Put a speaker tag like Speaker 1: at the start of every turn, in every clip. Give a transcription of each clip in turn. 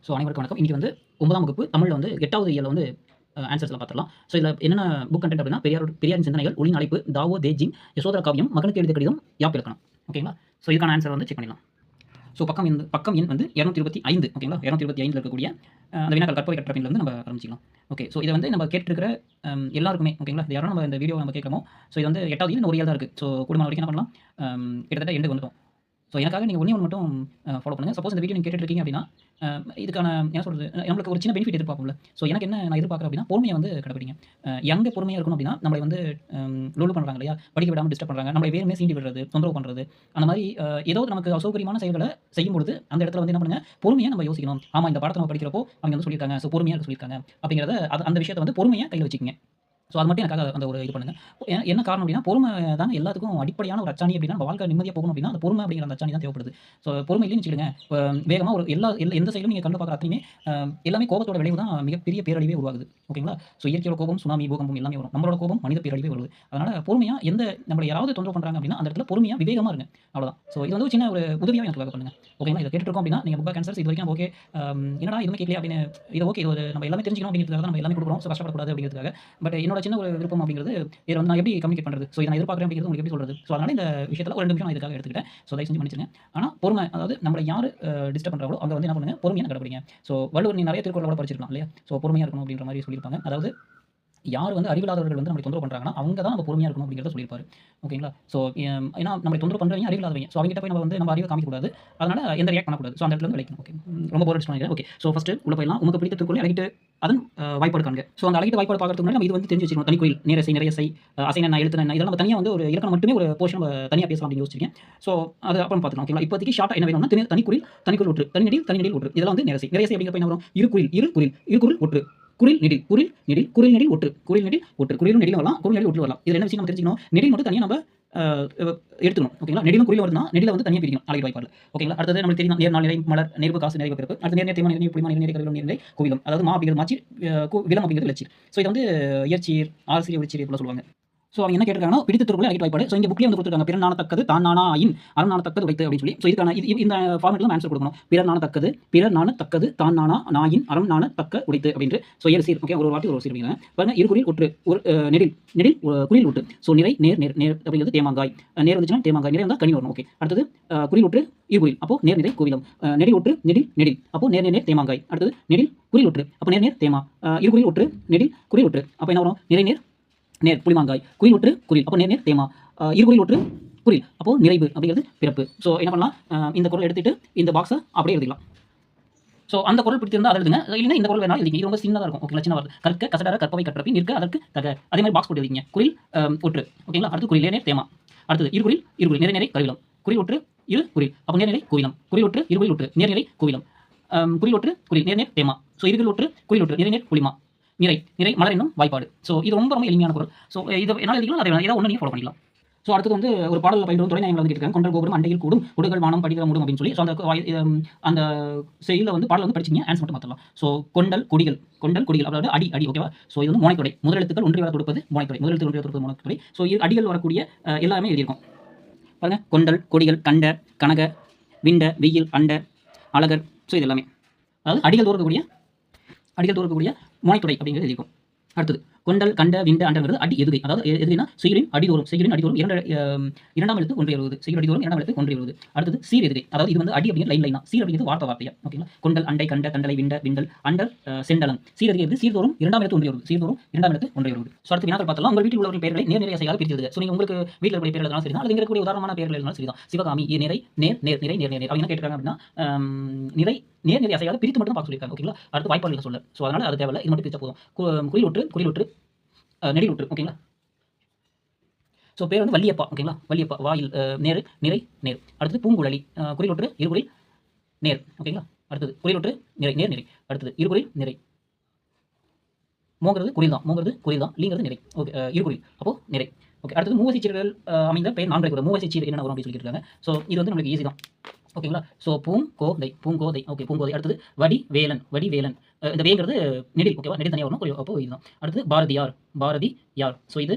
Speaker 1: So அனைவருக்கும் வணக்கம். இன்னைக்கு வந்து 9ஆம் வகுப்பு தமிழ்ல வந்து 8வது இயல்ல வந்து ஆன்சர்ஸ்லாம் பார்த்துடலாம். ஸோ இதில என்னென்ன புக் கன்டென்ட் அப்படின்னா, பெரியாரின் சிந்தனைகள், ஒளியின் அழைப்பு, தாவோ தே ஜிங், யசோதரா காவியம், மகனுக்கு எழுதிய கடிதம், யாப்பிலக்கணம். ஓகேங்களா? ஸோ இதுக்கான ஆன்சர் வந்து செக் பண்ணிடலாம். ஸோ பக்கம் எண் வந்து 225 ஓகேங்களா? 225ல இருக்கக்கூடிய அந்த வினாக்கள் கற்பவை கற்றபின்லேருந்து நம்ம ஆரம்பிச்சிக்கலாம். ஓகே. ஸோ இதை வந்து நம்ம கேட்டிருக்கிற எல்லாருக்குமே ஓகேங்களா? இது யாரும் நம்ம இந்த வீடியோ நம்ம கேட்குறோமோ, ஸோ இது வந்து 8வது இயல் இன்னும் ஒரு இயல் தான் இருக்கு. ஸோ கூடுமான வரைக்கும் என்ன பண்ணலாம், கிட்டத்தட்ட எண்டுக்கு வந்துட்டோம். ஸோ எனக்காக நீங்க ஒண்ணே ஒண்ணு மட்டும் ஃபாலோ பண்ணுங்க. சப்போஸ் இந்த வீடியோ நீங்க கேட்டுட்டு இருக்கீங்க அப்படின்னா, இதுக்கான என்ன சொல்றது, நம்மளுக்கு ஒரு சின்ன பெனிஃபிட் எதிர்பார்ப்போம்ல. ஸோ எனக்கு என்ன நான் எதிர்பார்க்குறேன் அப்படின்னா, பொறுமைய வந்து கடைபிடிங்க. எங்க பொறுமையா இருக்கணும் அப்படின்னா, நம்மளை வந்து லொல்லு பண்றாங்க இல்லையா? படிக்க விடாம டிஸ்டர்ப் பண்றாங்க. நம்மளை வேணும்னே சீண்டி விடுறது, தொந்தரவு பண்றது. அந்த மாரி ஏதோ நமக்கு அசௌகரியமான செயல்கள செய்யும்பொழுது, அந்த இடத்துல வந்து என்ன பண்ணுங்க, பொறுமையா நம்ம யோசிக்கணும். ஆமா, இந்த பாடத்த நம்ம படிக்கிறப்போ அவங்க வந்து சொல்லியிருக்காங்க. ஸோ பொறுமையா இருக்க சொல்லியிருக்காங்க. அப்படிங்கிறத அந்த விஷயத்த வந்து பொறுமையா கையில வச்சுக்கங்க. ஸோ அது மட்டும் எனக்காக அந்த ஒரு இது பண்ணுங்க. என்ன காரணம் அப்படின்னா, பொறுமை தாங்க எல்லாத்துக்கும் அடிப்படையான ஒரு அச்சாணி அப்படின்னா, நம்ம வாழ்க்கை நிம்மதியா போகணும் அப்படின்னா, அந்த பொறுமை அப்படிங்கிற அந்த அச்சாணி தான் தேவைப்படுது. ஸோ பொறுமை இல்லைன்னு வச்சுக்கங்க, வேகமா ஒரு எந்த செயலும் நீங்க கண்ல பார்க்குற அத்தனையுமே எல்லாமே கோபத்தோட விளைவு தான் மிகப்பெரிய பேரழிவே உருவாகுது. ஓகேங்களா? ஸோ இயற்கையோட கோபம், சுனாமி, பூகம்பம் எல்லாமே வரும். நம்மளோட கோபம் மனித பேரழிவே வருது. அதனால பொறுமையா நம்மள யாராவது தொந்தரவு பண்றாங்க அப்படின்னா, அந்த இடத்துல பொறுமையா விவேகமா இருங்க. அவ்வளவுதான். ஸோ இது வந்து ஒரு சின்ன ஒரு உதவியா எனக்காக பண்ணுங்க. ஓகேங்களா? இத கேட்டுட்டு இருக்கோம் அப்படின்னா, நீங்க புக் பேக் ஆன்சர்ஸ் இதுவரைக்கும் ஓகே, என்னடா எதுவுமே கேட்கலையா அப்படின்னு, இது ஓகே, இது ஒரு நம்ம எல்லாமே தெரிஞ்சுக்கணும் அப்படிங்கிறதுக்காக தான் நம்ம எல்லாமே குடுக்குறோம். ஸோ கஷ்டப்படக்கூடாது அப்படிங்கிறதுக்காக. பட் என்னோட சின்ன ஒரு விருப்பம் அப்படிங்கிறது, இத வந்து நான் எப்படி கம்யூனிகேட் பண்றது? ஸோ இத நான் எதிர்பார்க்கிறேன் அப்படிங்கிறது உங்களுக்கு எப்படி சொல்றது? ஸோ அதனால இந்த விஷயத்துல ஒரு 2 நிமிஷம் நான் இதுக்காக எடுத்துக்கிட்டேன். ஸோ தயவு செஞ்சு மன்னிச்சிடுங்க. ஆனா பொறுமை, அதாவது நம்மள யாரு டிஸ்டர்ப் பண்றாங்களோ அவங்க வந்து என்ன பண்ணுங்க, பொறுமையா கடைபிடிங்க. ஸோ வள்ளுவர் நீ நெறைய திருக்குறள் கூட படிச்சிருக்கலாம் இல்லையா? ஸோ பொறுமையா இருக்கணும் அப்படின்ற மாரி சொல்லியிருப்பாங்க. அதாவது யார் வந்து அறிவில்லாதவர்கள் வந்து நம்மளை தொந்தரவு பண்றாங்கன்னா, அவங்க தான் நம்ம பொறுமையா இருக்கணும் அப்படிங்கிறத சொல்லியிருப்பாரு. ஓகேங்களா? ஸோ ஏன்னா நம்மளை தொந்தரவு பண்றவங்க அறிவில்லாதவங்க. ஸோ அவங்ககிட்ட போய் நம்ம வந்து நம்ம அறிவை காமிக்கக்கூடாது. அதனால எந்த ரியாக்ட் பண்ணக்கூடாது. ஸோ அந்த இடத்துல இருந்து விலகிக்கணும். ஓகே. ரொம்ப போர் அடிச்சுட்டு நினைக்கிறேன். ஓகே. ஸோ ஃபர்ஸ்ட் உள்ள போயிடலாம். உமக்கு பிடித்த திருக்குறளை அழகிட்டு அதன் வாய்ப்பாடு காண்க. ஸோ அந்த அழகிட்டு வாய்ப்பாடு பார்க்கறதுக்கு முன்னாடி நம்ம இது வந்து தெரிஞ்சு வச்சுக்கணும். தனிக்குறில், நேரசை, நிறையசை, அசைனென்ன, எழுத்தென்ன, இதெல்லாம் நம்ம தனியா வந்து ஒரு இலக்கணம் மட்டுமே ஒரு போர்ஷன் நம்ம தனியா பேசலாம் அப்படின்னு யோசிச்சிருக்கேன். ஸோ அது அப்புறம் பார்த்துக்கலாம். ஓகேங்களா? இப்போதைக்கு ஷார்ட்டா என்ன வேணும்னா, தனிக்குறில் ஒற்று, தனிநெடில் ஒற்று. இதெல்லாம் வந்து நேரசை. நேரசை அப்படிங்கிறப்ப என்ன வரும்? இருகுறில் ஒற்று. குரில் நெடில் ஒற்று. குரிலும் நெடிலும் வரலாம். குரில் நெடில் ஒற்று வரலாம். இதுல என்ன விஷயம் நம்ம தெரிஞ்சுக்கணும்? நெடில் மட்டும் தனியா நம்ம எடுத்துக்கணும். ஓகேங்களா? நெடிலும் குறிலும் வருதுன்னா நெடில வந்து தனியா பிரிக்கணும் அழகிட்டு வாய்ப்பாடுல. ஓகேங்களா? அடுத்தது நமக்கு தெரியும் நேர், நாள், நிறை, மலர், நெருப்பு, காசு, நிறைவு, பிறப்பு. அடுத்து நேர், தேமா, நேர், புளிமா, நேர், கருவிலம், நேர், கோவிலம். அதாவது மா அப்படிங்கிறது மாச்சீர், விலம் அப்படிங்கிறது இலச்சீர். ஸோ இது வந்து இயற்சீர், ஆசிரியர், ஒளிச்சீர் இப்படிலாம் சொல்லுவாங்க. ஸோ அவங்க என்ன கேட்டிருக்காங்கன்னா, பிடித்த திருக்குறளை அழகிட்டு வாய்ப்பாடு. ஸோ இங்க புக்லயே வந்து கொடுத்துருக்காங்க. பிறர் நாணத்தக்கது தான் நாணா ஆயின் அறம் நாணத்தக்கது உடைத்து அப்படின்னு சொல்லி. ஸோ இதுக்கான இந்த ஃபார்மேட்ல நம்ம ஆன்சர் கொடுக்கணும். பிறர் நாணத்தக்கது தான் நாணா நாயின் அறம் நாணத்தக்க உடைத்து அப்படின்ட்டு. ஸோ 7 சீர். ஓகே. ஒரு வாட்டி ஒரு சீர் அப்படிங்கிறாங்க. பாருங்க, இருகுறில் ஒற்று, ஒரு நெடில் குறில் ஒற்று. ஸோ நிறை, நேர் அப்படிங்கிறது தேமாங்காய். நேர் வந்துச்சுன்னா தேமாங்காய், நிறை வந்தா கனி வரணும். ஓகே. அடுத்தது குறில் ஒற்று, இருகுறில். அப்போ நேர், நிறை, கோவிலம். நெடில் ஒற்று, நெடில். அப்போ நேர் தேமாங்காய். அடுத்தது நெடில் குறில் ஒற்று. அப்போ நேர் தேமா. இருகுறில் ஒற்று, நெடில் குறில் ஒற்று. அப்போ என்ன வரும்? நிறை, நேர் புளிமாங்காய். குயில் ஒற்று குரில். அப்போ நேர் தேமா. இருகுறில் ஒற்று குரில். அப்போ நிறைவு அப்படிங்கிறது பிறப்பு. ஸோ என்ன பண்ணலாம், இந்த குறள் எடுத்துட்டு இந்த பாக்ஸை அப்படியே எழுதிக்கலாம். ஸோ அந்த குறள் பிடித்திருந்தா அதை எழுதுங்க. இல்லைன்னா இந்த குறள் வேணாலும் எழுதிங்க. இது ரொம்ப சின்னதாக இருக்கும். ஓகேங்களா? சின்ன வார்த்தை. கற்க கசடர கற்பவை கற்றபின் நிற்க அதற்கு தக. அதே மாதிரி பாக்ஸ் போட்டு எழுதிங்க. குரில் ஒற்று. ஓகேங்களா? அடுத்து குரில் நேர் தேமா. அடுத்தது இருகுறில் நிறை கருவிலம். குரில் ஒற்று குரில். அப்போ நேர்நிறை கோவிலம். குரில் ஒற்று இருகுறில் ஒற்று நேர்நிறை கோவிலம். குரில் ஒற்று குரில் நேர் தேமா. ஸோ இருகுறில் ஒற்று குரில் ஒற்று நேர் புளிமா. நிறை மலர் என்னும் வாய்ப்பாடு. ஸோ இது ரொம்ப எளிமையான பொருள். ஸோ இதை என்னால் எழுதிக்கலாம், அதை ஏதாவது ஒன்று நீங்கள் ஃபாலோ பண்ணிக்கலாம். ஸோ அடுத்தது வந்து ஒரு பாடலில் பயிலும் துறை நாயங்கள் வந்து கேட்டிருக்காங்க. கொண்டல் கோபுரம் அண்டையில் கூடும் கொடுகள் வானம் படிக்கிற மூடும் அப்படின்னு சொல்லி. ஸோ அந்த செயலில் வந்து பாடல் வந்து படிச்சிங்க, ஆன்சர் மட்டும் மாற்றலாம். ஸோ கொண்டல் கொடிகள், அதாவது அடி. ஓகேவா? ஸோ இது வந்து மோனைத்தொடை. முதலெழுத்துக்கள் ஒன்றி வர தொடுப்பது மோனைத்தொடை. ஸோ அடிகள் வரக்கூடிய எல்லாமே எழுதியிருக்கும். பாருங்க, கொண்டல், கொடிகள், கண்ட, கனக, விண்ட, வெயில், அண்ட, அழகர். ஸோ இது எல்லாமே அதாவது அடிகள் தோற்கக்கூடிய மோனைத்தொடை அப்படிங்கிறது எழுதிக்கும். அடுத்தது கொண்டல், கண்ட, விண்ட, அண்டங்கிறது அடி எதுகை. அதாவது எதுகைனா செய்யுளின் அடிதோறும் இரண்டாம் எழுத்து ஒன்றி வருவது. செய்யுள் அடிதோறும் இரண்டாம் எழுத்து ஒன்றி வருவது. அடுத்தது சீர் எதுகை. அதாவது இது வந்து அடி அப்படிங்கிற லைன் தான். சீர் அப்படிங்கிறது வார்த்தையா. ஓகேங்களா? கொண்டல், அண்டை, கண்ட, தண்டலை, விண்டல், அண்டர், செண்டலம். சீர் எதுகை வந்து சீர்தோறும் இரண்டாம் எழுத்து ஒன்றி வருவது. ஸோ அடுத்து வினாக்கள் பார்த்தலாம். உங்கள் வீட்டில் உள்ளவரின் பெயர்களை நேர்நிறை அசையாக பிரித்து. ஸோ நீங்க உங்களுக்கு வீட்டில் இருக்கிற பெயர் எழுதலாம் சரிதான், அல்லது இங்க இருக்கக்கூடிய உதாரணமான பெயர்கள் எழுதலாம் சரிதான். சிவகாமி நிறை, நேர். அவங்க என்ன கேட்டிருக்காங்க அப்படின்னா, நேர்நிறை அசையாக பிரித்து மட்டும் பார்க்க சொல்லியிருக்காங்க. ஓகேங்களா? அடுத்து வாய்ப்பாடுகள் சொல்ல. ஸோ அதனால அது தேவையில்லை, இது மட்டும் பிரிச்சா போதும். குரில் ஒற்று நெடில் ஒற்று. ஓகேங்களா? ஸோ பேர் வந்து வள்ளியப்பா. ஓகேங்களா? வள்ளியப்பா. வாயில் நிறை. அடுத்தது பூங்குழலி. குரில் ஒற்று இருகுறில் நேர். ஓகேங்களா? அடுத்தது குரில் ஒற்று நிறை. அடுத்தது இருகுறில் நிறை. மோங்கிறது குரில் தான். லீங்கிறது நிறை. ஓகே. இருகுறில். அப்போ நிறை. ஓகே. அடுத்தது மூவசை சீர்கள் அமைந்த பெயர் 4 கூட. மூவசை சீர் என்ன வரும் அப்படின்னு சொல்லிட்டு இருக்காங்க. ஸோ இது வந்து நம்மளுக்கு ஈஸி தான். ஓகேங்களா? So Poongothai Poongothai okay Poongothai. அடுத்தது வடிவேலன் வடிவேலன். இந்த வேங்கிறது நெடில் ஓகேவா? நெடில் தனியா வரணும். அப்போ இதுதான். அடுத்தது பாரதியார் பாரதியார். ஸோ இது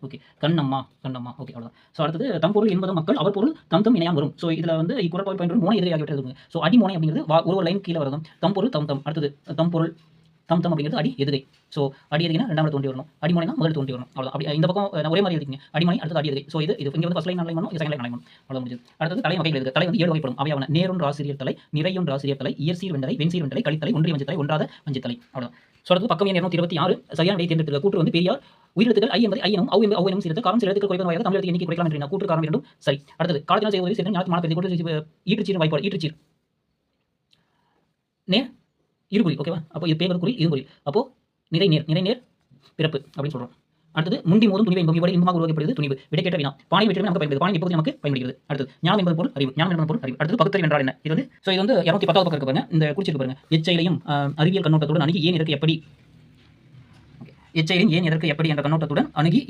Speaker 1: ஓகே. கண்ணம்மா கண்ணம்மா ஓகே அவ்வளோதான். ஸோ அடுத்தது தம் பொருள் என்பதும் மக்கள் அவர் பொருள் தம் தம் இணையான் வரும். ஸோ இதில் வந்து இக்குறட்பாய் பயன்படும் மோனை எதிரே ஆகிவிட்டது இருக்குங்க. ஸோ அடிமோனை அப்படிங்கிறது ஒரு லைன் கீழே வரதும் தம் பொருள் தம் தம். அடுத்தது தம் பொருள் தம் தம் அப்படிங்கிறது அடி எதுகை. ஸோ அடி எதுகைனா ரெண்டாவது தோன்றி வரணும். அடிமோனைனா முதல் தோன்றி வரணும். அவ்வளோ அப்படி இந்த பக்கம் ஒரே மாதிரி எழுதிங்க. அடிமோனை அடுத்தது அடி எதுகை. ஸோ இது இங்கே வந்து ஃபர்ஸ்ட் லைன் லைன் பண்ணணும், செகண்ட் லைன் லைன் பண்ணணும். அவ்வளோ முடிஞ்சது. அடுத்தது தலை வகைகள் இருக்குது. தலை வந்து 7 வகைப்படும். அவையாவன நேரொன்று ஆசிரியர் தலை, நிறையொன்று ஆசிரியர் தலை, இயற்சீர் வெண்டலை, வெண்சீர் வெண்டலை, கலித்தலை, ஒன்றிய வஞ்சத்தலை, ஒன்றாத வஞ்சத்தலை. அவ்வளோ. ஸோ அடுத்து பக்கம் எண் 226 சரியான விடையை தேர்ந்தெடுத்துள்ள கூற்று வந்து பெரியார் உயிரெழுத்துக்கள் ஐ என்பதை ஐ எனும் அவு எனும் சேர்த்து காரணம் சில எழுத்துக்கள் குறைப்பதன் வாயிலாக தமிழ் எழுத்து எண்ணிக்கை குறைக்கலாம் என்ற கூற்று காரணம் இரண்டும் சரி. அடுத்தது காலத்தினால் செய்வது சேர்த்து ஞானத்து மாணவர் கூற்று ஈற்றுச்சீர் வாய்ப்பாடு ஈற்றுச்சீர் நேர் இருகுறி ஓகேவா? அப்போ இது பேர் குறி இருகுறி. அப்போ நிறை நேர் பிறப்பு அப்படின்னு சொல்றோம். அடுத்தது முண்டி மோதும் துணிவை என்பது இவ்வாறு இன்பமாக உருவாக்கப்படுகிறது துணிவு. விடைக்கேற்ற வினா. பானை வெற்றி நமக்கு பயன்படுது. பானை எப்போது நமக்கு பயன்படுகிறது. அடுத்தது ஞானம் என்பது பொருள் அறிவு. ஞானம் என்பது பொருள் அறிவு. அடுத்தது பகுத்தறிவு என்றால் என்ன? இது வந்து ஸோ இது வந்து 210வது பக்கம் இருக்கு பாருங்க. இந்த குறிச்சிட்டு பாருங்க. எச்செயலையும் அறிவியல் கண்ணோட்டத்துடன் அணுகி ஏன் இதற்கு எப்படி எச்செயலின் ஏன் எதற்கு எப்படி என்ற கண்ணோட்டத்துடன் அணுகி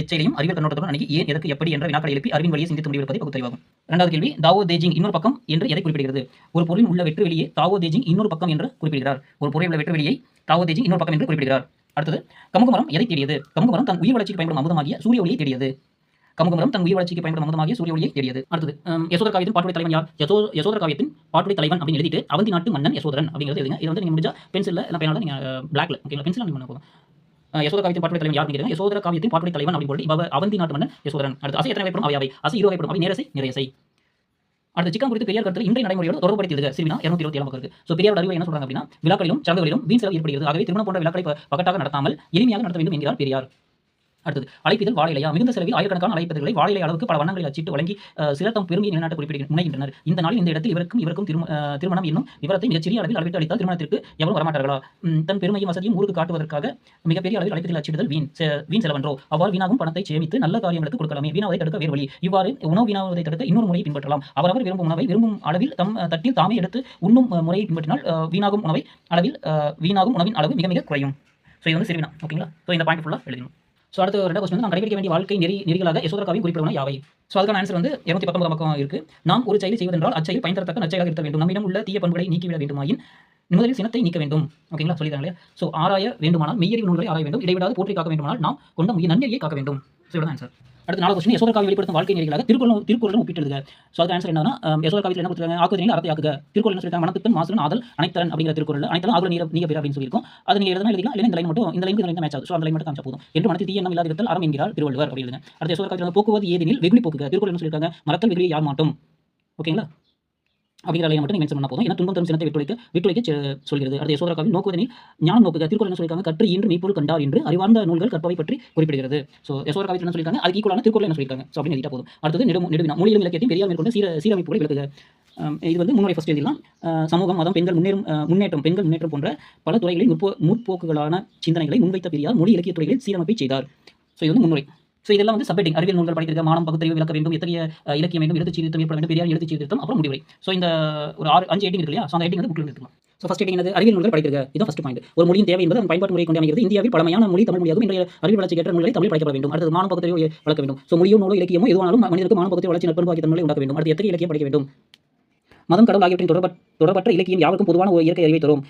Speaker 1: எச்செயலையும் அறிவியல் கண்ணோட்டத்துடன் அணுகி ஏன் எதற்கு எப்படி என்ற வினாக்களை எழுப்பி அறிவின் வழியை சிந்தித்து முடிவெடுப்பதை பகுத்தறிவாகும். இரண்டாவது கேள்வி தாவோ தேஜிங் இன்னொரு பக்கம் என்று எதை குறிப்பிடுகிறது? ஒரு பொருளின் உள்ள வெற்று வெளியே தாவோ தேஜிங் இன்னொரு பக்கம் என்று குறிப்பிடுகிறார். ஒரு பொருளில் உள்ள வெற்று வெளியை தாவோ தேஜிங் இன்னொரு பக்கம் என்று குறிப்பிடுகிறார். அடுத்தது கமுகமரம் எதை தேடியது? கமுகமரம் தன் உயிர் வளர்ச்சிக்கு பயன்படும் அமுதமாகிய சூரிய ஒளியை தேடியது. கமுகமரம் தன் உயிர் வளர்ச்சிக்கு பயன்படும் அமுதமாகிய சூரிய ஒளியை தேடியது. அடுத்தது யசோதர காவியத்தின் பாட்டுடை தலைவன் யார்? யசோதர காவியத்தின் பாட்டுடை தலைவன் அப்படின்னு எழுதிட்டு அவந்தி நாட்டு மன்னன் யசோதரன் அப்படிங்கிறது எழுதுங்க. இது வந்து நீங்க முடிஞ்சா பென்சில்ல இல்ல பேனால நீங்க பிளாக்ல ஓகேங்களா? பென்சில் நீங்க பண்ண போதும். யசோதர காவியத்தின் பாட்டுடை தலைவன் யாருன்னு கேக்குறீங்க. யசோதர காவியத்தின் பாட்டுடை தலைவன் அப்படின்னு போட்டு அவந்தி நாட்டு மன்னன் யசோதரன். அடுத்து அசை எத்தனை வகைப்படும்? அவை அசை 20 வகைப்படும். அவை நேரசை நிறையசை. அடுத்து சிக்கன் குறித்து பெரியார் கருத்து இன்றைய நடைமுறையோடு தொடர்புபடுத்தி எழுதுக. சிறுவினா 227 பக்கம் இருக்கு. ஸோ பெரியார் அறிவு என்ன சொல்றாங்க அப்படின்னா விழாக்களிலும் சடங்குகளிலும் வீண் செலவு ஏற்படுகிறது. ஆகவே திருமணம் போன்ற விழாக்களை பகட்டாக நடத்தாமல் எளிமையாக நடத்த வேண்டும் என்கிறார் பெரியார். அடுத்தது அழைப்பிதழ் வாழை இலையா? மிகுந்த செலவில் ஆயிரக்கணக்கான அழைப்பிதழ்களை வாழை இலை அளவுக்கு பல வண்ணங்களில் அச்சிட்டு வழங்கி சிலர் தம் பெருமையை நிலைநாட்ட குறிப்பிட முனைகின்றனர். இந்த நாளில் இந்த இடத்தில் இவருக்கும் திருமணம் என்னும் விவரத்தை மிகச்சிறிய அளவில் அளவிட்டு அளித்தால் திருமணத்திற்கு எவரும் வரமாட்டார்களா? தன் பெருமையும் வசதியும் ஊருக்கு காட்டுவதற்காக மிகப்பெரிய அளவில் அழைப்பிதழ் அச்சிடுதல் வீண் செலவன்றோ? அவ்வாறு வீணாகும் பணத்தை சேமித்து நல்ல காரியங்களுக்கு கொடுக்கலாமே. வீணாவதை தடுக்க வேறு வழி. இவ்வாறு உணவு வீணாவதை தடுக்க இன்னொரு முறையை பின்பற்றலாம். அவரவர் விரும்பும் உணவை விரும்பும் அளவில் தம் தட்டில் தாமே எடுத்து உண்ணும் முறையை பின்பற்றினால் வீணாகும் உணவின் அளவு மிக மிக குறையும். ஸோ இது வந்து சிறுவினா ஓகேங்களா? ஸோ இந்த பாயிண்ட் ஃபுல்லாக எழுதணும். ஸோ அடுத்த ரெண்டாவது கொஸ்டின் வந்து நாம் கடைபிடிக்க வேண்டிய வாழ்க்கை நெறிகளாக யசோதர காவியம் குறிப்பிடுவன யாவை? ஸோ அதுக்கான ஆன்சர் வந்து 219 பக்கம் இருக்கு. நாம் ஒரு செயலை செய்வதென்றால் அச்செயல் பயன் தரத்தக்க நற்செயலாக இருக்க வேண்டும். நம்மிடம் உள்ள தீய பண்புகளை நீக்கிவிட வேண்டுமாயின் முதலில் சினத்தை நீக்க வேண்டும். ஓகேங்களா? சொல்லிட்டாங்க இல்லையா? ஸோ ஆராய வேண்டுமானால் மெய்யறிவு நூல்களை ஆராய வேண்டும். இடைவிடாது போற்றி காக்க வேண்டுமானால் நாம் கொண்ட நன்னெறியை காக்க வேண்டும். ஸோ இதுதான் ஆன்சர். அடுத்த 4 கொஸ்டின் யசோதர காவியம் வெளிப்படுத்தும் வாழ்க்கை நெறிகளாக திருக்குறளும் ஒப்பிட்டு எழுதுக. ஸோ அதுக்கு ஆன்சர் என்னன்னா யசோதர காவியத்தில் என்ன கொடுத்துருக்காங்க? ஆக்குதலில் அறத்தை ஆக்குக. திருக்குறள் என்ன சொல்லிருக்காங்க? மனத்துக்கு மாசுடன் ஆதல் அனைத்தரன் அப்படிங்கிற திருக்குறள் அனைத்தலும் ஆகுல நீங்க பேர் அப்படின்னு சொல்லியிருக்கோம். அதை நீங்க எழுதலாம் எழுதிக்கலாம். இல்லை இந்த லைன் மட்டும் இந்த லைனுக்கு மேட்ச் ஆகுது. ஸோ அந்த லைன் மட்டும் காமிச்சா போதும். என்று மனத்தில் தீய எண்ணம் இல்லாதிருத்தல் அறம் என்கிறார் திருவள்ளுவர் அப்படி எழுதுங்க. அடுத்த யசோதர காவியத்தில் போக்குவது ஏதெனில் வெகுளி போக்குக. திருக்குறள் என்ன சொல்லியிருக்காங்க? மரத்தல் வெகுளியை யார் மாட்டோம். ஓகேங்களா? அப்படிங்கிற லைனை மட்டும் மென்ஷன் பண்ண போதும். ஏன்னா துன்பம் தரும் சினத்தை விட்டுழைக்க சொல்கிறது. அடுத்த யசோதர காவியம் நோக்குவதெனில் ஞானம் நோக்குக. திருக்குறள் என்ன சொல்லியிருக்காங்க? கற்று ஈன்று மெய்ப்பொருள் கண்டார் என்று அறிவார்ந்த நூல்கள் கற்பவை பற்றி குறிப்பிடுகிறது. ஸோ யசோதர காவியத்தில் என்ன சொல்லியிருக்காங்க? அதுக்கு ஈக்குவலான திருக்குறள் என்ன சொல்லியிருக்காங்க? ஸோ அப்படின்னு எழுதிட்டா போதும். அடுத்தது நெடுவினா மொழியிலும் இலக்கியத்தையும் பெரியார் மேற்கொண்ட சீரமைப்புகளை விளக்குக. இது வந்து முன்னுரை ஃபர்ஸ்ட் எழுதிடலாம். சமூகம் மதம் பெண்கள் முன்னேற்றம் போன்ற பல துறைகளில் முற்போக்குகளான சிந்தனைகளை முன்வைத்த பெரியார் மொழி இலக்கிய துறைகளில் சீரமைப்பை செய்தார். ஸோ இது வந்து முன்னுரை. ஸோ இதெல்லாம் வந்து சப்ஹெட்டிங். அறிவியல் நூல்கள் படித்திருக்க மானம் பகுத்தறிவு விளக்க வேண்டும். எத்தகைய இலக்கியம் வேண்டும். எழுத்து சீர்திருத்தம் ஏற்பட வேண்டும். பெரியார் எழுத்து சீர்திருத்தம் அப்புறம் முடிவுரை. ஸோ இந்த ஒரு 5 ஹெட்டிங் இருக்கு இல்லையா? ஸோ அந்த ஹெட்டிங் வந்து புக்கில் எடுத்துக்கலாம். ஸோ ஃபர்ஸ்ட் ஹெட்டிங் என்னது? அறிவியல் நூல்கள் படித்திருக்க. இதுதான் ஃபர்ஸ்ட் பாயிண்ட். ஒரு மொழியின் தேவை என்பது அதன் பயன்பாட்டு முறை கொண்டு அமைகிறது. இந்தியாவில் பழமையான மொழி தமிழ் மொழியாகும். இன்றைய அறிவியல் வளர்ச்சி ஏற்ற நூல்களை தமிழ் படிக்கப்பட வேண்டும். அடுத்தது மானம் பகுத்தறிவு வளர்க்க வேண்டும். ஸோ மொழியோ நூலோ இலக்கியமோ எதுவானாலும் மனிதருக்கு மானம் பகுத்தறிவு வளர்ச்சி நட்பண்பு ஆகிய தன்மைகளை உண்டாக்க வேண்டும். அடுத்து எத்தகைய இலக்கியம் படிக்க வேண்டும்? மதம் கடவுள் ஆகியவற்றின் தொடர்பற்ற இலக்கியம் யாருக்கும் பொதுவான ஒரு இயற்கை அறிவை தரும்.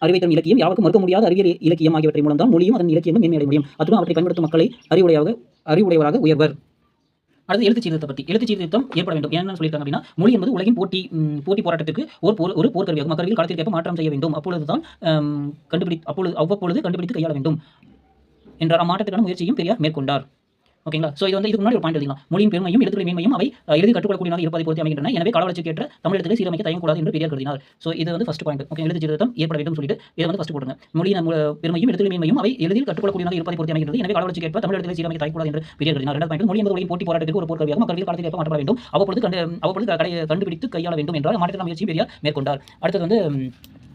Speaker 1: அறிவை தரும் இலக்கியம் யாருக்கும் மறுக்க முடியாத அறிவியல் இலக்கியம் ஆகியவற்றின் மூலம் தான் மொழியும் அதன் இலக்கியமும் மேன்மையடைய முடியும். அத்துடன் அவற்றை பயன்படுத்தும் மக்களை அறிவுடையவராக உயர்வர். அடுத்து எழுத்து சீர்திருத்தம் பற்றி. எழுத்து சீர்திருத்தம் ஏற்பட வேண்டும். என்ன சொல்லியிருக்காங்க அப்படின்னா மொழி என்பது உலகின் போட்டி போராட்டத்திற்கு ஒரு போர்க்கருவியாகும். மக்களில் காலத்திற்கு ஏற்ப மாற்றம் செய்ய வேண்டும். அப்பொழுதுதான் அவ்வப்பொழுது கண்டுபிடித்து கையாள வேண்டும் என்ற அம்மாற்றத்திற்கான முயற்சியும் பெரியார் மேற்கொண்டார். ஓகேங்களா? ஸோ இது வந்து இதுக்கு முன்னாடி ஒரு பாயிண்ட் எழுதிக்கலாம். மொழியின் பெருமையும் எழுத்துக்களின் மேன்மையும் அவை எளிதில் கற்றுக்கொள்ளக்கூடியதாக இருப்பதை பொறுத்து அமைகின்றன. எனவே கால வளர்ச்சிக்கு ஏற்ற தமிழ் எழுத்துக்களை சீரமைக்க தயங்கக்கூடாது என்று பெரியார் கருதினார். ஸோ இது வந்து ஃபர்ஸ்ட் பாயிண்ட். ஓகே, எழுத்து சீர்திருத்தம் ஏற்பட வேண்டும் சொல்லிட்டு இதை வந்து ஃபர்ஸ்ட் போடுங்க. மொழியின் பெருமையும் எழுத்துக்களின் மேன்மையும் அவை எளிதில் கற்றுக்கொள்ளக்கூடியதாக இருப்பதை பொறுத்து அமைகின்றது. எனவே கால வளர்ச்சிக்கு ஏற்ப தமிழ் எழுத்துக்களை சீரமைக்க தயங்கக்கூடாது என்று பெரியார் கருதினார். இரண்டாவது பாயிண்ட் மொழி என்பது உலகின் போட்டி போராட்டத்திற்கு ஒரு போர்க்கருவியாக மக்களில் காலத்திற்கு ஏற்ப மாற்றப்பட வேண்டும். அவ்வப்பொழுது கண்டுபிடித்து கையாள வேண்டும் என்றால் மாற்றத்திற்கான முயற்சியை பெரியார் மேற்கொண்டார். அடுத்தது வந்து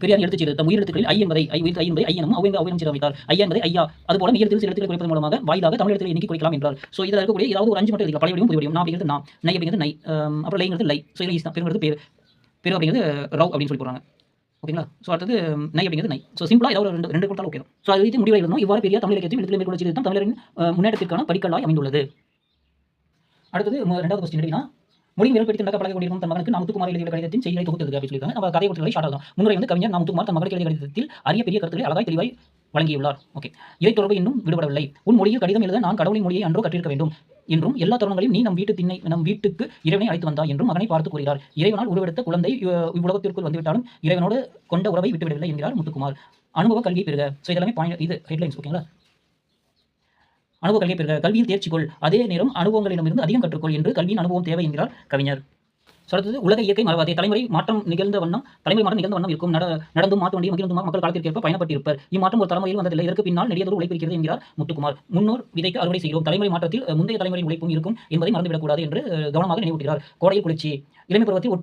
Speaker 1: பெரியார் எழுத்து சீர்திருத்தம். உயிரெழுத்துக்களில் ஐ என்பதை ஐ எனும் அவ்வையும் சீரமைத்தார். ஐ என்பதை ஐயா. அதுபோல மெய்யெழுத்தில் எழுத்துக்களை குறைப்பதன் மூலமாக வாயிலாக தமிழ் எழுத்துக்களை எண்ணிக்கை குறைக்கலாம் என்றார். ஸோ இதில் இருக்கக்கூடிய ஏதாவது ஒரு 5 மட்டும் எழுதிக்கலாம். பழைய வடிவம் புதிய வடிவம். நான் அப்படிங்கிறது நான், நை அப்படிங்கிறது நை, அப்புறம் லைங்கிறது லை. ஸோ இதில் தான் பெருங்கிறது பெரு அப்படிங்கிறது ரவ் அப்படின்னு சொல்லி போகிறாங்க. ஓகேங்களா? ஸோ அடுத்தது நை அப்படிங்கிறது நை. ஸோ சிம்பிளாக ஏதாவது ரெண்டு கொடுத்தாலும் ஓகே. ஸோ அது வைத்து முடிவு எழுதணும். இவ்வாறு பெரியார் தமிழ் இலக்கியத்தையும் எழுத்துக்களை மேற்கொள்ள சீர்திருத்தம் தமிழரின் முன்னேற்றத்திற்கான படிக்கல்லாய் அமைந்துள்ளது. அடுத்தது 2வது கொஸ்டின் எப்படின்னா மொழியின் விரல் பிடித்து நடக்க பழகி கொண்டிருக்கும் தன் மகனுக்கு முத்துக்குமார் எழுதிய கடிதத்தின் செய்தியை தொகுத்து அப்படி சொல்லியிருக்காங்க. நம்ம கதை கொடுத்ததை ஷார்ட் ஆகும். முன்னுரை வந்து கவிஞர் முத்துக்குமார் தன் மகனுக்கு எழுதிய கடிதத்தில் அரிய பெரிய கருத்துக்களை அழகாய் தெளிவாய் வழங்கியுள்ளார். ஓகே, இறை தொடர்பு இன்னும் விடுபடவில்லை. உன் மொழியில் கடிதம் எழுத நான் கடவுளின் மொழியை அன்றோ கற்றிருக்க வேண்டும் என்றும் எல்லா தருணங்களையும் நீ நம் வீட்டுக்கு இறைவனை அழைத்து வந்தாய் என்றும் மகனை பார்த்து கூறுகிறார். இறைவனால் உருவெடுத்த குழந்தை இவ்வுலகத்திற்குள் வந்துவிட்டாலும் இறைவனோடு கொண்ட உறவை விட்டுவிடவில்லை என்கிறார் முத்துக்குமார். அனுபவ கல்வியை பெறுக. ஸோ இதெல்லாமே பாயிண்ட், இது ஹெட்லைன்ஸ். ஓகேங்களா? அனுபவ கல்வியை பெறுக, கல்வியில் தேர்ச்சிக்கொள், அதே நேரம் அனுபவங்களிடமிருந்து அதிகம் கற்றுக்கொள் என்று கல்வியின் அனுபவம் தேவை என்கிறார் கவிஞர். அடுத்தது உலக இயற்கை மறவாதே. தலைமுறை மாற்றம் நிகழ்ந்த வண்ணம் இருக்கும். நடந்தும் மாட்டு வண்டியும் மகிழ்ந்தும் மக்கள் காலத்திற்கேற்ப பயணப்பட்டிருப்பர். இம்மாற்றம் ஒரு தலைமுறையில் வந்ததில்லை. இதற்கு பின்னால் நெடியதொரு உழைப்பிருக்கிறது என்கிறார் முத்துக்குமார். முன்னோர் விதைக்கு அறுவடை செய்கிறோம். தலைமுறை மாற்றத்தில் முந்தைய தலைமுறை உழைப்பும் இருக்கும் என்பதை மறந்துவிடக்கூடாது என்று கவனமாக நினைவூட்டுகிறார். கோடையில் குளிர்ச்சி. இளமை பருவத்தில்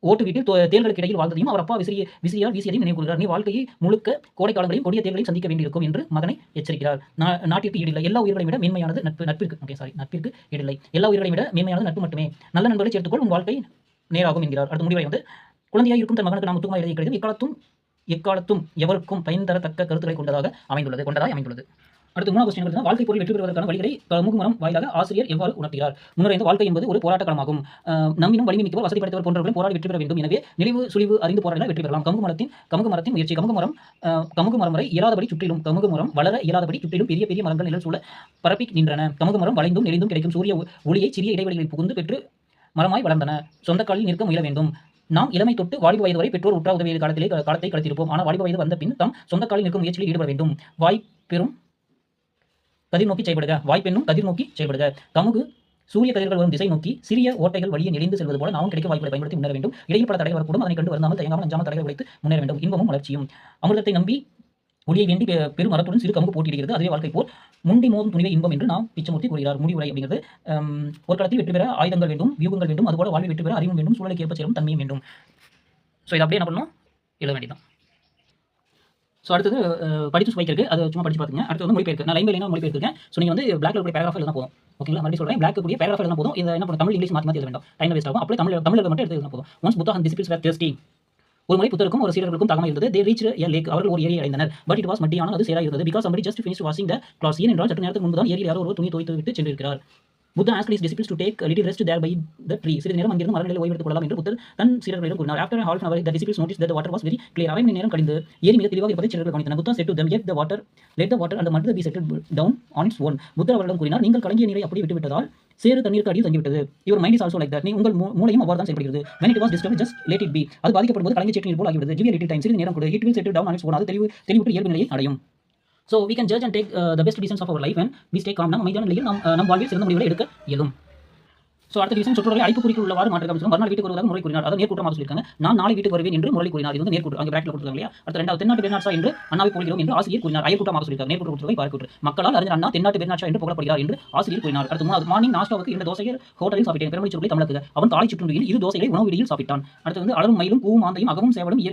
Speaker 1: ஓட்டு வீட்டில் தேர்களுக்கு இடையில் வாழ்ந்ததையும் அவர் அப்பா விசிறியால் வீசியதையும் நினைவு கூறுகிறார். நீ வாழ்க்கையை முழுக்க கோடை காலங்களையும் கொடிய தேர்களையும் சந்திக்க வேண்டியிருக்கும் என்று மகனை எச்சரிக்கிறார். நாட்டிற்கு ஈடில்லை. எல்லா உயிர்களையும் விட மேன்மையானது நட்பிற்கு ஈடில்லை. எல்லா உயிர்களையும் விட மேன்மையானது நட்பு மட்டுமே. நல்ல நண்பர்களை சேர்த்துக்கொள், உன் வாழ்க்கை நேராகும் என்கிறார். அடுத்த முடிவை வந்து குழந்தையாக இருக்கும் தன் மகனுக்கு முத்துக்குமார் எழுதிய கடிதம் எக்காலத்தும் எவருக்கும் பயன் தரத்தக்க கருத்துக்களை கொண்டதாய் அமைந்துள்ளது. அடுத்து 3வது கொஸ்டின், வாழ்க்கை பொருள் வெற்றி பெறுவதற்கான வழிகளை முகமரம் வாயிலாக ஆசிரியர் எவ்வாறு உணர்த்துகிறார்? முன்னுரை, வாழ்க்கை என்பது ஒரு போராட்ட களமாகும். நம்மினும் வலிமை மிக்கவர், வசதி படைத்தவர் போன்றவர்களும் போராடி வெற்றி பெற வேண்டும். எனவே நினைவு சுழிவு அறிந்து போராடினால் வெற்றி பெறலாம். கமுகு மரத்தின் முயற்சி. கமுகு மரம் வரை இயலாதபடி சுற்றிலும் கமுகு மரம் வளர இயலாதபடி சுற்றிலும் பெரிய பெரிய மரங்கள் நிழல் சூழ பரப்பி நின்றன. கமுகு மரம் வளைந்தும் நெளிந்தும் கிடைக்கும் சூரிய ஒளியை சிறிய இடைவெளிகளில் புகுந்து பெற்று மரமாய் வளர்ந்தன. சொந்த காலில் நிற்க முயல வேண்டும். நாம் இளமை தொட்டு வாலிப வயது வரை பெற்றோர் உற்ற உதவிய காலத்தை கழித்திருப்போம். ஆனால் வாலிப வயது வந்த பின் தம் சொந்த காலில் நிற்கும் முயற்சியில் ஈடுபட வேண்டும். வாய்ப்பெறும் கதிர் நோக்கி செயல்படுக. கமுகு சூரிய கதிர்கள் வரும் திசை நோக்கி சிறிய ஓட்டைகள் வழியே நெளிந்து செல்வது போல நாமும் கிடைக்க வாய்ப்புகளை பயன்படுத்தி முன்னேற வேண்டும். இடையில் பல தடைகள் வரக்கூடும். அதனை கண்டு வருந்தாமல் தயங்காமல் அஞ்சாமல் தடைகளை உடைத்து முன்னேற வேண்டும். இன்பமும் வளர்ச்சியும். அமிர்தத்தை நம்பி ஒளியை வேண்டி பெரும் மரத்துடன் சிறு கமுகு போட்டியிடுகிறது. அதுவே வாழ்க்கை போல் முண்டி மோதும் துணிவை இன்பம் என்று நாம் பிச்சமூர்த்தி கூறுகிறார். முடிவுரை அப்படிங்கிறது, ஒரு காலத்தில் வெற்றி பெற ஆயுதங்கள் வேண்டும், வியூகங்கள் வேண்டும். அதுபோல வாழ்வில் வெற்றி பெற அறிவும் வேண்டும், சூழலுக்கு ஏற்ப செல்லும் தன்மையும் வேண்டும். ஸோ இதை அப்படியே என்ன பண்ணணும், எழுத வேண்டியதான். ஸோ அடுத்தது படித்து சுவைக்கிறது, அதை சும்மா படித்து பார்த்துங்க. அடுத்து வந்து மொழிபெயர்க்கு. நான் லைன் மொழி பெயர்த்துருக்கேன். ஸோ நீங்கள் வந்து பிளாக் கூடிய பேராகிராஃப் எழுதினா போதும். ஓகேங்களா? மறுபடியும் சொல்கிறேன், பிளாக் கூடிய பேராகிராஃப் எழுதினா போதும். இதை என்ன பண்ணும், தமிழ் இங்கிலீஷ் மாற்றி எழுத வேண்டாம், டைம் வேஸ்ட் ஆகும். அப்படியே தமிழ் மட்டும் எழுதினா போதும். ஒன்ஸ் புத்தகம் டிசிப்ளின்ஸ் வேர் thirsty. ஒரு முறை புத்தருக்கும் ஒரு சீடர்களுக்கும் தாகமாக இருந்தது. They reached a lake. அவர்கள் ஒரு ஏரியை அடைந்தனர். பட் இட் வாஸ் மட்டி. ஆனால் அது சேராக இருந்தது. Because somebody just finished washing the clothes. ஏனென்றால் சற்று நேரத்துக்கு முன்பு தான் ஏரியில் யாரோ ஒருவர் துணி துவைத்து விட்டு சென்றிருக்கிறார். Buddha asked his disciples to take a little rest there by the tree. சிறிது நேரம் அங்கிருந்து மரநிலையில் ஓய்வெடுத்துக் கொள்ளலாம் என்று புத்தர் தன் சீடர்களிடம் கூறினார். After half an hour, the disciples noticed that the water was very clear. அரை மணி நேரம் கழிந்து ஏரி மிக தெளிவாக இருப்பதை சீடர்கள் கவனித்தனர். Buddha said to them, let the water and the mud be settled down on its own. புத்தர் அவர்களிடம் கூறினார், நீங்கள் கலங்கிய நீரை அப்படி விட்டுவிட்டதால் சேறு தண்ணீருக்கு அடியில் தங்கிவிட்டது. Your mind is also like that. உங்கள் மூளையும் அவ்வாறு தான் செயல்படுகிறது. When it was disturbed, just let it be. அது பாதிக்கப்படும் போது கலங்கிய சேற்று நீர் போல் ஆகிவிடுது. Give a little time. சிறிது நேரம் கொடு. It will settle down on its own. அது தெளிவுற்று இயல்பு நிலையை அடையும். So we can judge and take the best decisions of our life when we stay calm. நம் அமைதியான நிலையில் நம் வாழ்வில் சிறந்த முடிவுகளை எடுக்க இயலும். ஸோ அடுத்த ரீசன், சொற்றொடரை அழைப்பு குறிக்கு உள்ளவாறு மாற்ற அப்படின்னு மறுநாள் வீட்டுக்கு வருவதாக முறை கூறினார். அதை நேர்கூட்டமாக சொல்லியிருக்காங்க. நான் நாளை வீட்டுக்கு வருவேன் என்று முரளி கூறினார். இது வந்து நேர்கூட்டு, அங்கே பிராக்கெட்ல கொடுத்துருக்காங்க இல்லையா? அடுத்த ரெண்டாவது, தென்னாட்டு பெருநாட்சா என்று அண்ணாவை புகழ்கிறோம் என்று ஆசிரியர் கூறினார். அயக்கூட்டமாக சொல்லியிருக்காங்க. நேர்கூட்டு கொடுத்துருக்கை பாரக்கூட்டு. மக்களால் அறிஞர் அண்ணா தென்னாட்டு பெருநாட்சா என்று புகழப்படுகிறார் என்று ஆசிரியர் கூறினார். அடுத்து மூணாவது, மார்னிங் நாஸ்டாவுக்கு 2 தோசைகள் ஹோட்டலில் சாப்பிட்டேன். பெருமொழி சொல்லை தமிழாக்குக. அவன் காலை சுற்றுண்டியில் 2 தோசைகளை உணவு விடியில் சாப்பிட்டான். அடுத்து வந்து அலரும் மயிலும் பூவும் ஆந்தையும் அகவும் சேவலும்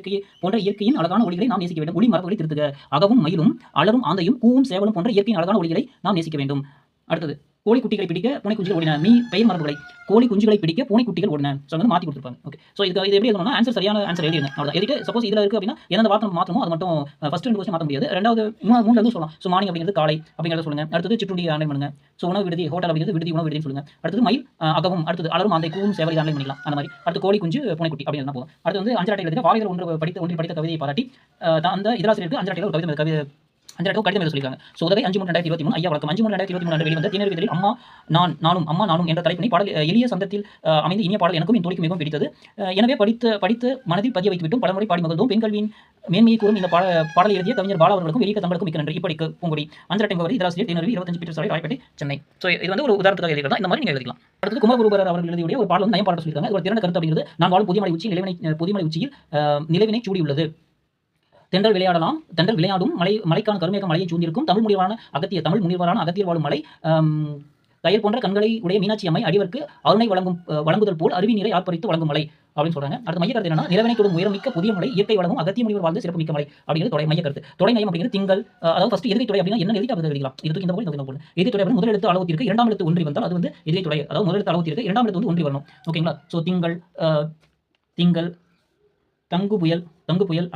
Speaker 1: போன்ற இயற்கையின் அழகான ஒளிகளை நாம் நேசிக்க வேண்டும். ஒளி மரபுகளை திருத்துக. அகவும் மயிலும் அலரும் ஆந்தையும் பூவும் சேவலும் போன்ற இயற்கையின் அழகான ஒளிகளை நாம் நேசிக்க வேண்டும். அடுத்தது, கோழி குட்டிகளை பிடிக்க பூனை குஞ்சுகள் ஓடின. மீ பெயர் மரபுகளை. கோழி குஞ்சுகளை பிடிக்க பூனை குட்டிகள் ஓடின. ஸோ வந்து மாற்றி கொடுத்துருப்பாங்க. ஓகே, ஸோ இது எப்படி எழுதணும்னா, ஆன்சர் சரியான ஆன்சர் எழுதிருங்க. அவ்வளோ எதுக்கு சப்போஸ் இதில் இருக்குது அப்படின்னா எந்த வார்த்தை மாற்றமோ அது மட்டும் ஃபர்ஸ்ட் 2 மாற்ற முடியாது. ரெண்டாவது 3 சொல்லலாம். ஸோ மார்னிங் அப்படிங்கிறது காலை அப்படிங்கிறத சொல்லுங்க. அடுத்தது சிற்றுண்டி ஆன்லைன் பண்ணுங்க. ஸோ உணவு விடுதி, ஹோட்டல் அப்படிங்கிறது விடுதி, உணவு விடுதின்னு சொல்லுங்க. அடுத்தது மயில் அகவும், அடுத்தது அலரும் அந்த கூவும் சேவலை ஆன்லைன் பண்ணிக்கலாம். அந்த மாதிரி அடுத்து கோழி குஞ்சு பூனை குட்டி அப்படின்னு போதும். அடுத்து வந்து அஞ்சலாட்டை எழுதுக. வாரிகள் ஒன்றில் படித்த கவிதையை பாராட்டி அந்த இதராசிரியருக்கு அஞ்சலாட்டையில் ஒரு கவிதை கடிதம் எழுத சொல்லியிருக்காங்க. ஸோ உதவி 5/3/2023 ஐயா வழக்கம். 5/3/2023 வெளிவந்த திணறி விதழில் அம்மா நானும் என்ற தலைப்பினை பாடல் எளிய சந்தத்தில் அமைந்த இனிய பாடல் எனக்கும் என் தோழிக்கு மிகவும் பிடித்தது. எனவே படித்து மனதில் பதிய வைத்துவிட்டும் பலமுறை பாடி மகிழ்ந்தோம். பெண் கல்வியின் மேன்மையை கூறும் இந்த பாடலை எழுதிய கவிஞர் பாலா அவர்களுக்கும் வெளியிட்ட தங்களுக்கும் மிக்க நன்றி. இப்படிக்கு பூங்குடி. அஞ்சலாட்டை முகவரி இதராசிரியர் திணறி 25 பீட்டர் சாலை, ராயப்பேட்டை, சென்னை. ஸோ இது வந்து ஒரு உதாரணத்துக்காக எழுதிக்கலாம். இந்த மாதிரி நீங்கள் எழுதிக்கலாம். அடுத்து குமரகுருபரர் அவர்கள் எழுதிய ஒரு பாடல் வந்து நயம் பாட சொல்லியிருக்காங்க. ஒரு திறன கருத்து அப்படிங்கிறது, நான் வாழும் புதியமலை உச்சியில் நிலவினை சூடியுள்ளது. தென்றல் விளையாடும் மலைக்கான கருமேக மலையை சூழ்ந்திருக்கும் தமிழ் முனிவரான அகத்தியர் வாழும் மலை. கயல் போன்ற கண்களை உடைய மீனாட்சி அம்மை அடிவருக்கு அருணை வழங்குதல் போல் அருவி நீரை ஆர்ப்பரித்து வழங்கும் மலை அப்படின்னு சொல்றாங்க. அடுத்த மையக்கருத்து என்னன்னா, நிலவினை தொடும் உயரமிக்க புதிய மலை, இயற்கை வளமும் அகத்திய முனிவர் வாழ்ந்த சிறப்பு மிக்க மலை அப்படிங்கிறது மையக்கருத்து. தொடை நயம் அப்படிங்கிறது திங்கள். அதாவது ஃபர்ஸ்ட் எதிரை தொடை அப்படின்னா என்ன எழுதி அப்படி எழுதிக்கலாம். இதுக்கு இந்த போல் எதிரை தொடை முதல் எழுத்து அளவுத்திற்கு 2ஆம் எழுத்து ஒன்றி வந்தால் அது வந்து எதிரை தொடை. அதாவது முதல் எழுத்து அளவுத்திற்கு 2ஆம் எழுத்து வந்து ஒன்றி வரணும். ஓகேங்களா? ஸோ திங்கள் தங்கு புயல்,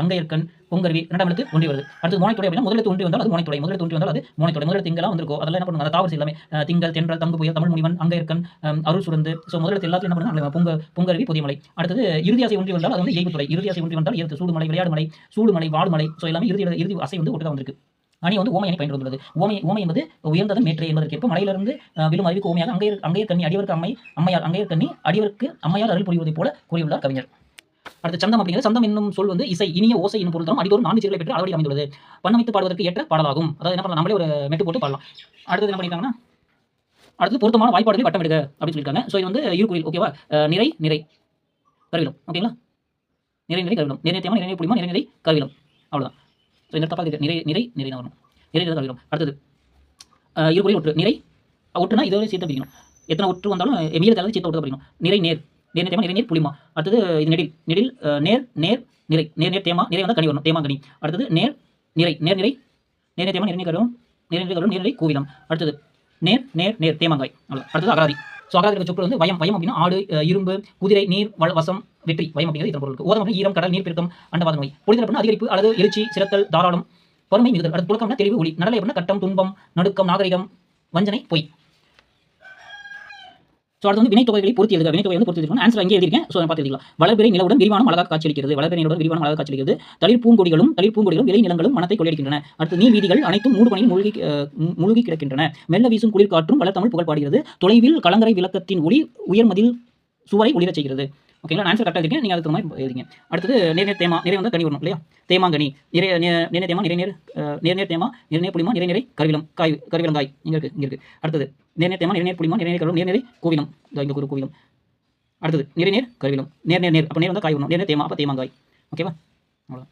Speaker 1: அங்கையர்கண், பொங்கருவி 2ஆம் எழுத்து ஒன்றி வருது. அடுத்து மோனைத்தொடை அப்படின்னா முதல் எழுத்து ஒன்றி வந்தால் அது மோனைத்தொடை, முதல் எழுத்து ஒன்றி வந்தால் அது மோனைத்தொடை. முதல் எழுத்து எங்கெல்லாம் வந்திருக்கோ அதெல்லாம் என்ன பண்ணுங்க, அந்த தாவரிசை எல்லாமே திங்கள், தென்றல், தங்கு புயல், தமிழ் முனிவன், அங்கையர்கண், அருள் சுரந்து. ஸோ முதல் எழுத்து எல்லாத்தையும் என்ன பண்ணுங்க, பொங்கருவி, பொதியமலை. அடுத்தது இறுதி ஆசை ஒன்றி வந்தால் அது வந்து எய்புத்துறை. இறுதி ஆசை ஒன்றி வந்தால் எழுத்து சூடுமலை, விளையாடுமலை, சூடுமலை, வாடுமலை. ஸோ எல்லாமே இறுதி ஆசை வந்து ஒட்டுக்கா வந்திருக்கு. அணி வந்து ஓமை அணி பயன் வந்துள்ளது. ஓமை என்பது உயர்ந்ததன் மேற்று என்பதற்கேற்ப மலையிலிருந்து விழும் அறிவுக்கு ஓமையாக அங்கையர் கண்ணி அடியவருக்கு அம்மையார் அங்கையர் கண்ணி அடியவருக்கு அம்மையார் அருள் புரிவதை போல கூறியுள்ளார் கவிஞர். அடுத்து சந்தம் அப்படிங்கிறது, சந்தம் என்னும் சொல் வந்து இசை, இனிய ஓசை என்னும் பொருள் தரும் அடிதோறும் 4 சீர்களை பெற்று அளவடி அமைந்துள்ளது. பண்ணமைத்து பாடுவதற்கு ஏற்ற பாடலாகும். அதாவது என்ன பண்ணலாம், நம்மளே ஒரு மெட்டு போட்டு பாடலாம். அடுத்தது என்ன பண்ணிருக்காங்கன்னா, அடுத்து பொருத்தமான வாய்ப்பாடுகளை வட்டம் எடுக்க அப்படின்னு சொல்லியிருக்காங்க. ஸோ இது வந்து இருகுறில். ஓகேவா, நிறை கருவிலம். ஓகேங்களா, நிறை கருவிலம், நிறை தேமா, நிறை புளிமா, நிறை கருவிலம். அவ்வளோதான். ஸோ இந்த தப்பாக நிறை வரணும், நிறை கருவிலம். அடுத்தது இருகுறில் ஒற்று. நிறை ஒற்றுனா இதோட சேர்த்து பிடிக்கணும். எத்தனை ஒற்று வந்தாலும் மீது தலை சேர்த்து ஒட்டு பிடிக்கணும். நிறை நேர் தேமா, நிறை புளிமா. அடுத்தது இது நெடில் நேர் நிறை தேமா, நிறை வந்தால் கனி வரணும், தேமா கனி. அடுத்தது நிறை தேமா, நிறை கருவிலம், நிறை கூவிலம். அடுத்தது நேர் தேமாங்காய். அவ்வளோ. அடுத்தது அகராதி. ஸோ அகராதி சொற்கள் வந்து வயம் அப்படின்னா ஆடு, இரும்பு, குதிரை, நீர், வசம், வெற்றி. வயம் அப்படிங்கிறது இதன் பொருள் இருக்கு. ஓதம் ஈரம், கடல், நீர் பெருக்கம், அண்டவாத நோய். பொழுது அப்படின்னா அதிகரிப்பு அல்லது எழுச்சி, சிறத்தல், தாராளம், பொறுமை, மிகுதல். அடுத்து புழக்கம்னா தெளிவு, ஒளி. நடலை அப்படின்னா கட்டம், துன்பம், நடுக்கம், நாகரிகம், வஞ்சனை, பொய். ஸோ அடுத்து வந்து வினைத்தொகைகளை பொறுத்து எழுதுக. வினைத்தொகை வந்து பொறுத்து எழுதிக்கணும். ஆன்சர் அங்கே எழுதிருக்கேன். ஸோ பார்த்து எழுதிக்கலாம். வளர்பிறை நிலவுடன் விரிவான அழகாக காட்சியளிக்கிறது. வளர்பிறை நிலவுடன் விரிவான அழகாக காட்சியளிக்கிறது. தளிர் பூங்கொடிகளும் விளை நிலங்களும் மனத்தை கொள்ளையடிக்கின்றன. அடுத்து நீர் வீதிகள் அனைத்தும் மூடு பணியில் மூழ்கி கிடக்கின்றன. மெல்ல வீசும் குளிர் காற்றும் வள தமிழ் புகழ் பாடுகிறது. தொலைவில் கலங்கரை விளக்கத்தின் ஒளி உயர்மதில் சுவரை ஒளிரச் செய்கிறது. ஓகேங்களா, ஆன்சர் கரெக்டாக இருக்கேன். நீங்கள் அதுக்கு மாதிரி எழுதிங்க. அடுத்தது நேர் தேமா, நிறை வந்து கனி வரணும் இல்லையா, தேமாங்கனி. நிறை தேமா, நேர் தேமா, நிறை புளிமா, நிறை கருவிலங்காய். இங்கே இருக்கு. அடுத்தது நேர் தேமா, நிறை புளிமா, நிறை கருவிலம், நிறை கோவிலம். இங்கே ஒரு கோவிலம். அடுத்தது நிறை கருவிலம், நேர் அப்போ நேர் வந்து காய் வரணும், நேர் தேமா, அப்போ தேமாங்காய். ஓகேவா, அவ்வளோ.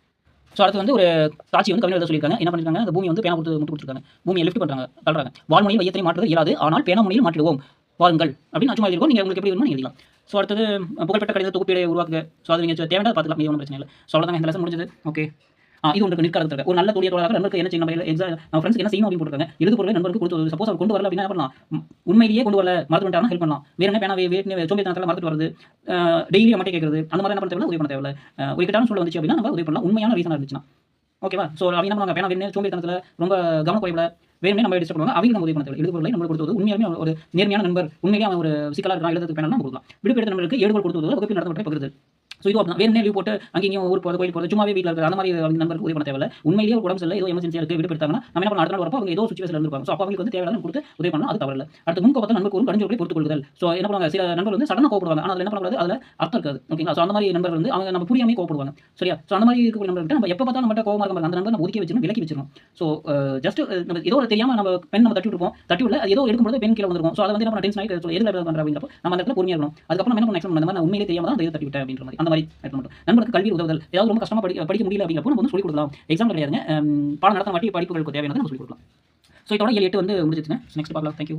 Speaker 1: ஸோ அடுத்து வந்து ஒரு காட்சி வந்து கவிஞர் சொல்லியிருக்காங்க. என்ன பண்ணிருக்காங்க, அந்த பூமி வந்து பேனா முட்டு கொடுத்துருக்காங்க. பூமியை லிஃப்ட் பண்ணுறாங்க, தள்ளுறாங்க. வால்முனையில் வையத்தினை மாற்றுவது இயலாது, ஆனால் பேனா முனையில் மாற்றிடுவோம் வாருங்கள் அப்படின்னு சும்மா எழுதிருக்கோம். நீங்கள் உங்களுக்கு எப்படி வேணுமோ நீங்கள் எழுதலாம். ஸோ அடுத்தது புகழ்பெற்ற கடித தொகுப்பீடை உருவாக்க. ஸோ அது நீங்கள் தேவையான பார்த்துக்கலாம், இது ஒன்றும் பிரச்சனை இல்லை. ஸோ அவ்வளோதான், இந்த லெசன் முடிஞ்சது. ஓகே, இது உங்களுக்கு நிற்காத ஒரு நல்ல தோழியாக நண்பருக்கு என்ன செய்யணும், நம்ம ஃப்ரெண்ட்ஸ் என்ன செய்யணும் அப்படின்னு போட்டுருக்காங்க. எழுது பொருளை நண்பருக்கு கொடுத்து, சப்போஸ் அவர் கொண்டு வரல அப்படின்னா என்ன பண்ணலாம், உண்மையிலேயே கொண்டு வரல மறந்துட்டாலும் ஹெல்ப் பண்ணலாம். வேறு என்ன பேனா சோம்பேறித்தனத்தில் மறந்துட்டு வருது, டெய்லி அமட்டே கேட்குறது, அந்த மாதிரி என்ன பண்ண தேவை, உதவி பண்ண தேவை. ஒரு கிட்டான சொல்ல வந்துச்சு அப்படின்னா நம்ம உதவி பண்ணலாம், உண்மையான ரீசனாக இருந்துச்சுன்னா. ஓகேவா, ஸோ அவங்க என்ன பண்ணுவாங்க, பேனா வேணும் சோம்பேறித்தனத்தில் ரொம்ப கவனக்குறைவில் வேணுமே நம்ம டிஸ்டர்ப் பண்ணுவாங்க. அவங்க நம்ம உதவி பண்ண தேவை. எழுது பொருளை நம்ம கொடுத்தது உண்மையாலுமே ஒரு நேர்மையான நண்பர், உண்மையிலேயே அவன் ஒரு சிக்கலாக இருக்கிறான், எழுதுறதுக்கு பேனா நம்ம கொடுக்கலாம். விடுபெடுத்த நண்பருக்கு ஏடுகள் கொடுத்தது வகுப்பில் நடத்தப்பட்ட பகிர்ந்து. ஸோ இது அப்படின்னா வேறு லீவ் போட்டு அங்கேயும் ஊர் போகிறது, கோயில் போகிறது, சும்மாவே வீட்டில் இருக்கிற அந்த மாதிரி நண்பருக்கு உதவி பண்ண தேவை. உண்மையிலேயே ஒரு உடம்பு சரியில்லை, ஏதோ எமர்ஜென்சியாக இருக்குது, விடுபடுத்தாங்கன்னா நம்ம என்ன பண்ண அடுத்த நாள் வரப்போ அவங்க ஏதோ சுச்சுவேஷன் இருப்பாங்க. ஸோ அப்போ அவங்களுக்கு வந்து தேவையான கொடுத்து உதவி பண்ணலாம், அது தவறில்லை. அடுத்து முன்கோபத்தை நண்பருக்கு ஒரு கடிஞ்சொல்லை பொறுத்துக் கொள்ளுதல். ஸோ என்ன பண்ணுவாங்க, சில நண்பர்கள் வந்து சடனாக கோபப்படுவாங்க, ஆனால் அதில் என்ன பண்ணக்கூடாது, அதில் அர்த்தம் இருக்காது. ஓகேங்களா, ஸோ அந்த மாதிரி நண்பர்கள் வந்து அவங்க நம்ம புரியாமல் கோபப்படுவாங்க. சரியா, ஸோ அந்த மாதிரி இருக்கக்கூடிய நண்பர்கிட்ட நம்ம எப்போ பார்த்தாலும் நம்மகிட்ட கோபமாக இருக்க அந்த நண்பர் நம்ம ஒதுக்கி வச்சிருக்கோம், விலக்கி வச்சிருக்கோம். ஸோ ஜஸ்ட் நம்ம ஏதோ ஒரு தெரியாமல் நம்ம பெண் நம்ம தட்டி விட்டுருப்போம், தட்டி விட அது ஏதோ எடுக்கும்போது பெண் கீழே வந்துருக்கும். ஸோ அதை வந்து நம்ம டென்ஷன் ஆகிட்டு எதில் பண்ணுற அப்படின்றப்போ நம்ம அந்த இடத்துல பொறுமையாக இருக்கணும். அதுக்கப்புறம் நம்ம என்ன பண்ண எக்ஸ்பிளைன் பண்ண உண்மையிலே தெரியாமல் தான் அதை தட்டி விட்டேன் அப்படின்ற மாதிரி அந்த மாதிரி மட்டும். நண்பருக்கு கல்வி உதவுதல், ஏதாவது ரொம்ப கஷ்டமாக படிக்க முடியல அப்படிங்கிறப்போ நம்ம வந்து சொல்லிக் கொடுக்கலாம். எக்ஸாம் கிடையாதுங்க, பாடம் நடத்த மாட்டி படிப்புகளுக்கு தேவையானது நம்ம சொல்லிக் கொடுக்கலாம். ஸோ இதோட 7-8 வந்து முடிஞ்சிச்சுங்க. நெக்ஸ்ட் பார்க்கலாம். தேங்க்யூ.